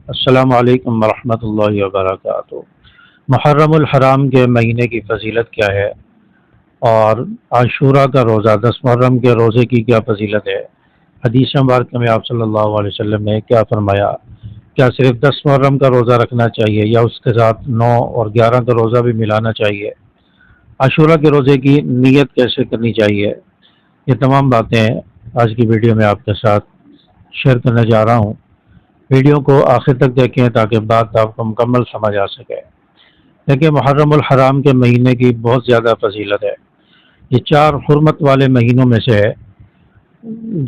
السلام علیکم ورحمۃ اللہ وبرکاتہ۔ محرم الحرام کے مہینے کی فضیلت کیا ہے، اور عاشورہ کا روزہ 10 محرم کے روزے کی کیا فضیلت ہے؟ حدیث مبارکہ میں آپ صلی اللہ علیہ وسلم نے کیا فرمایا؟ کیا صرف 10 محرم کا روزہ رکھنا چاہیے یا اس کے ساتھ 9 اور 11 کا روزہ بھی ملانا چاہیے؟ عاشورہ کے روزے کی نیت کیسے کرنی چاہیے؟ یہ تمام باتیں آج کی ویڈیو میں آپ کے ساتھ شیئر کرنے جا رہا ہوں۔ ویڈیو کو آخر تک دیکھیں تاکہ بات آپ کو مکمل سمجھ آ سکے۔ دیکھیں، محرم الحرام کے مہینے کی بہت زیادہ فضیلت ہے۔ یہ 4 حرمت والے مہینوں میں سے ہے،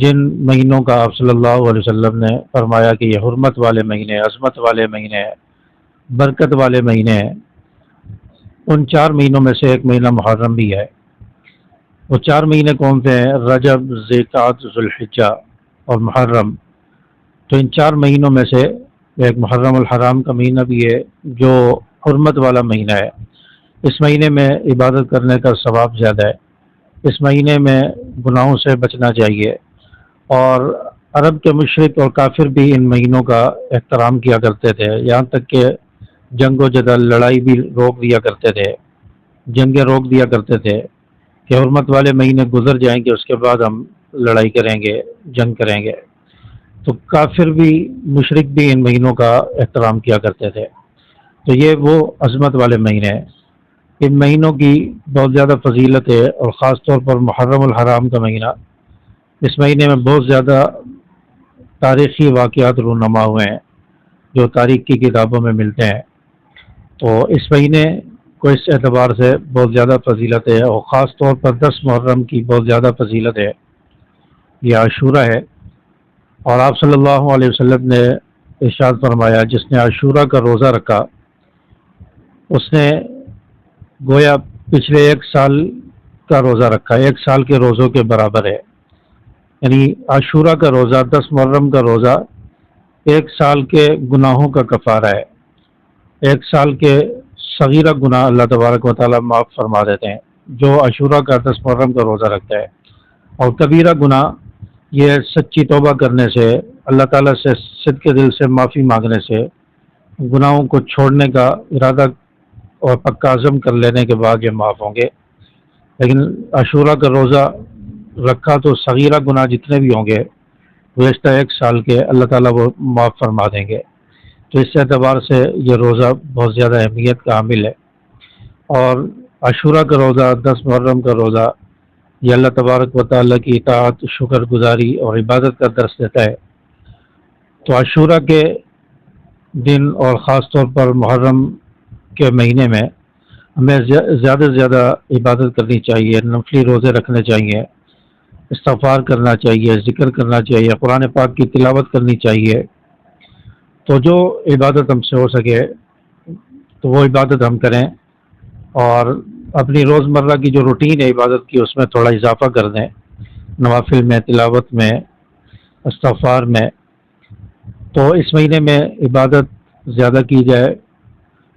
جن مہینوں کا آپ صلی اللہ علیہ وسلم نے فرمایا کہ یہ حرمت والے مہینے، عظمت والے مہینے، برکت والے مہینے ہیں۔ ان 4 مہینوں میں سے ایک مہینہ محرم بھی ہے۔ وہ 4 مہینے کون سے ہیں؟ رجب، ذوالقعدہ، ذوالحجہ اور محرم۔ تو ان 4 مہینوں میں سے ایک محرم الحرام کا مہینہ بھی ہے جو حرمت والا مہینہ ہے۔ اس مہینے میں عبادت کرنے کا ثواب زیادہ ہے۔ اس مہینے میں گناہوں سے بچنا چاہیے، اور عرب کے مشرک اور کافر بھی ان مہینوں کا احترام کیا کرتے تھے، یہاں تک کہ جنگ و جدل، لڑائی بھی روک دیا کرتے تھے، جنگیں روک دیا کرتے تھے کہ حرمت والے مہینے گزر جائیں گے، اس کے بعد ہم لڑائی کریں گے، جنگ کریں گے۔ تو کافر بھی، مشرک بھی ان مہینوں کا احترام کیا کرتے تھے۔ تو یہ وہ عظمت والے مہینے ہیں۔ ان مہینوں کی بہت زیادہ فضیلت ہے، اور خاص طور پر محرم الحرام کا مہینہ، اس مہینے میں بہت زیادہ تاریخی واقعات رونما ہوئے ہیں جو تاریخ کی کتابوں میں ملتے ہیں۔ تو اس مہینے کو اس اعتبار سے بہت زیادہ فضیلت ہے، اور خاص طور پر 10 محرم کی بہت زیادہ فضیلت ہے۔ یہ عاشورہ ہے، اور آپ صلی اللہ علیہ وسلم نے ارشاد فرمایا، جس نے عاشورہ کا روزہ رکھا اس نے گویا پچھلے 1 سال کا روزہ رکھا، 1 سال کے روزوں کے برابر ہے۔ یعنی عاشورہ کا روزہ، 10 محرم کا روزہ 1 سال کے گناہوں کا کفارہ ہے۔ 1 سال کے صغیرہ گناہ اللہ تبارک و تعالیٰ معاف فرما دیتے ہیں جو عاشورہ کا 10 محرم کا روزہ رکھتا ہے، اور کبیرہ گناہ یہ سچی توبہ کرنے سے، اللہ تعالیٰ سے صدق دل سے معافی مانگنے سے، گناہوں کو چھوڑنے کا ارادہ اور پکا عزم کر لینے کے بعد یہ معاف ہوں گے۔ لیکن عاشورہ کا روزہ رکھا تو صغیرہ گناہ جتنے بھی ہوں گے گزشتہ 1 سال کے، اللہ تعالیٰ وہ معاف فرما دیں گے۔ تو اس اعتبار سے یہ روزہ بہت زیادہ اہمیت کا حامل ہے۔ اور عاشورہ کا روزہ، 10 محرم کا روزہ، یہ اللہ تبارک و تعالیٰ کی اطاعت، شکر گزاری اور عبادت کا درس دیتا ہے۔ تو عاشورہ کے دن، اور خاص طور پر محرم کے مہینے میں، ہمیں زیادہ سے زیادہ عبادت کرنی چاہیے، نفلی روزے رکھنے چاہیے، استغفار کرنا چاہیے، ذکر کرنا چاہیے، قرآن پاک کی تلاوت کرنی چاہیے۔ تو جو عبادت ہم سے ہو سکے تو وہ عبادت ہم کریں، اور اپنی روزمرہ کی جو روٹین ہے عبادت کی اس میں تھوڑا اضافہ کر دیں، نوافل میں، تلاوت میں، استغفار میں۔ تو اس مہینے میں عبادت زیادہ کی جائے۔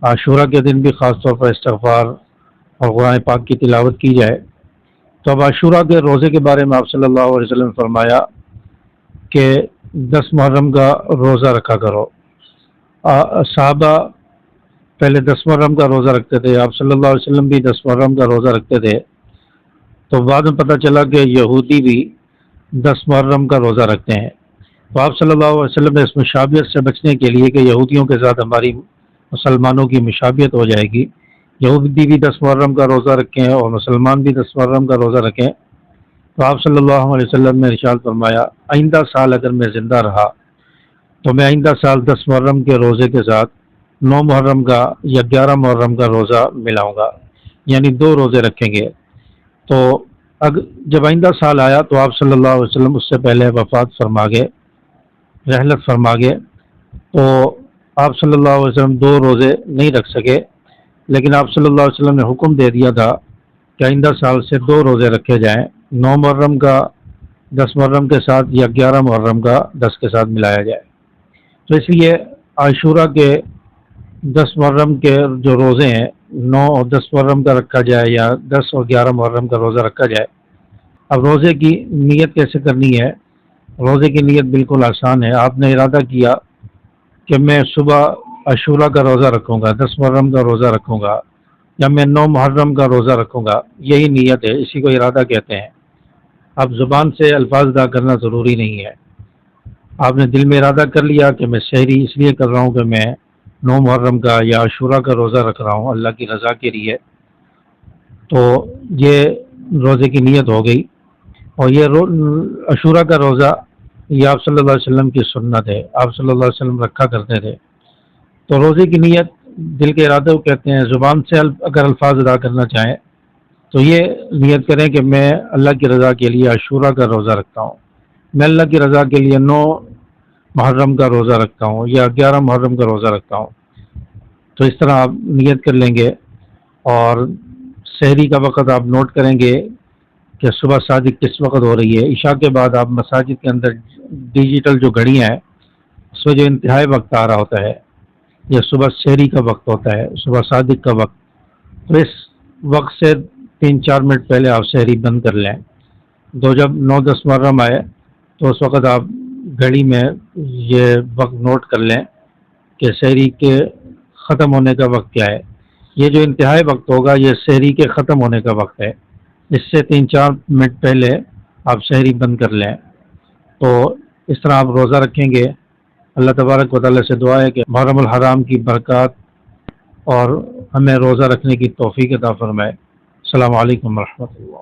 عاشورہ کے دن بھی خاص طور پر استغفار اور قرآن پاک کی تلاوت کی جائے۔ تو اب عاشورہ کے روزے کے بارے میں آپ صلی اللہ علیہ وسلم نے فرمایا کہ 10 محرم کا روزہ رکھا کرو۔ صحابہ پہلے 10 محرم کا روزہ رکھتے تھے، آپ صلی اللہ علیہ وسلم بھی 10 محرم کا روزہ رکھتے تھے۔ تو بعد میں پتہ چلا کہ یہودی بھی 10 محرم کا روزہ رکھتے ہیں۔ تو آپ صلی اللہ علیہ وسلم نے اس مشابہت سے بچنے کے لیے کہ یہودیوں کے ساتھ ہماری مسلمانوں کی مشابہت ہو جائے گی، یہودی بھی 10 محرم کا روزہ رکھیں اور مسلمان بھی 10 محرم کا روزہ رکھیں، تو آپ صلی اللہ علیہ وسلم نے ارشاد فرمایا، آئندہ سال اگر میں زندہ رہا تو میں آئندہ سال 10 محرم کے روزے کے ساتھ 9 محرم کا یا 11 محرم کا روزہ ملاؤں گا، یعنی 2 روزے رکھیں گے۔ تو جب آئندہ سال آیا تو آپ صلی اللہ علیہ وسلم اس سے پہلے وفات فرما گئے، رحلت فرما گئے۔ تو آپ صلی اللہ علیہ وسلم 2 روزے نہیں رکھ سکے، لیکن آپ صلی اللہ علیہ وسلم نے حکم دے دیا تھا کہ آئندہ سال سے 2 روزے رکھے جائیں، 9 محرم کا 10 محرم کے ساتھ یا 11 محرم کا 10 کے ساتھ ملایا جائے۔ تو اس لیے عاشورہ کے 10 محرم کے جو روزے ہیں، 9 اور 10 محرم کا رکھا جائے یا 10 اور 11 محرم کا روزہ رکھا جائے۔ اب روزے کی نیت کیسے کرنی ہے؟ روزے کی نیت بالکل آسان ہے۔ آپ نے ارادہ کیا کہ میں صبح عاشورہ کا روزہ رکھوں گا، 10 محرم کا روزہ رکھوں گا، یا میں 9 محرم کا روزہ رکھوں گا، یہی نیت ہے، اسی کو ارادہ کہتے ہیں۔ اب زبان سے الفاظ ادا کرنا ضروری نہیں ہے، آپ نے دل میں ارادہ کر لیا کہ میں سحری اس لیے کر رہا ہوں کہ میں 9 محرم کا یا عاشورہ کا روزہ رکھ رہا ہوں اللہ کی رضا کے لیے، تو یہ روزے کی نیت ہو گئی۔ اور یہ عاشورہ کا روزہ یہ آپ صلی اللہ علیہ وسلم کی سنت ہے، آپ صلی اللہ علیہ وسلم رکھا کرتے تھے۔ تو روزے کی نیت دل کے ارادے کو کہتے ہیں۔ زبان سے اگر الفاظ ادا کرنا چاہیں تو یہ نیت کریں کہ میں اللہ کی رضا کے لیے عاشورہ کا روزہ رکھتا ہوں، میں اللہ کی رضا کے لیے 9 محرم کا روزہ رکھتا ہوں یا 11 محرم کا روزہ رکھتا ہوں۔ تو اس طرح آپ نیت کر لیں گے، اور سحری کا وقت آپ نوٹ کریں گے کہ صبح صادق کس وقت ہو رہی ہے۔ عشاء کے بعد آپ مساجد کے اندر ڈیجیٹل جو گھڑیاں ہیں اس میں جو انتہائی وقت آ رہا ہوتا ہے، یہ صبح سحری کا وقت ہوتا ہے، صبح صادق کا وقت، تو اس وقت سے 3-4 منٹ پہلے آپ سحری بند کر لیں۔ تو جب 9-10 محرم آئے تو اس وقت آپ گھڑی میں یہ وقت نوٹ کر لیں کہ سحری کے ختم ہونے کا وقت کیا ہے۔ یہ جو انتہائی وقت ہوگا یہ سحری کے ختم ہونے کا وقت ہے، اس سے 3-4 منٹ پہلے آپ سحری بند کر لیں۔ تو اس طرح آپ روزہ رکھیں گے۔ اللہ تبارک و تعالیٰ سے دعا ہے کہ محرم الحرام کی برکات اور ہمیں روزہ رکھنے کی توفیق عطا فرمائے۔ السلام علیکم ورحمۃ اللہ۔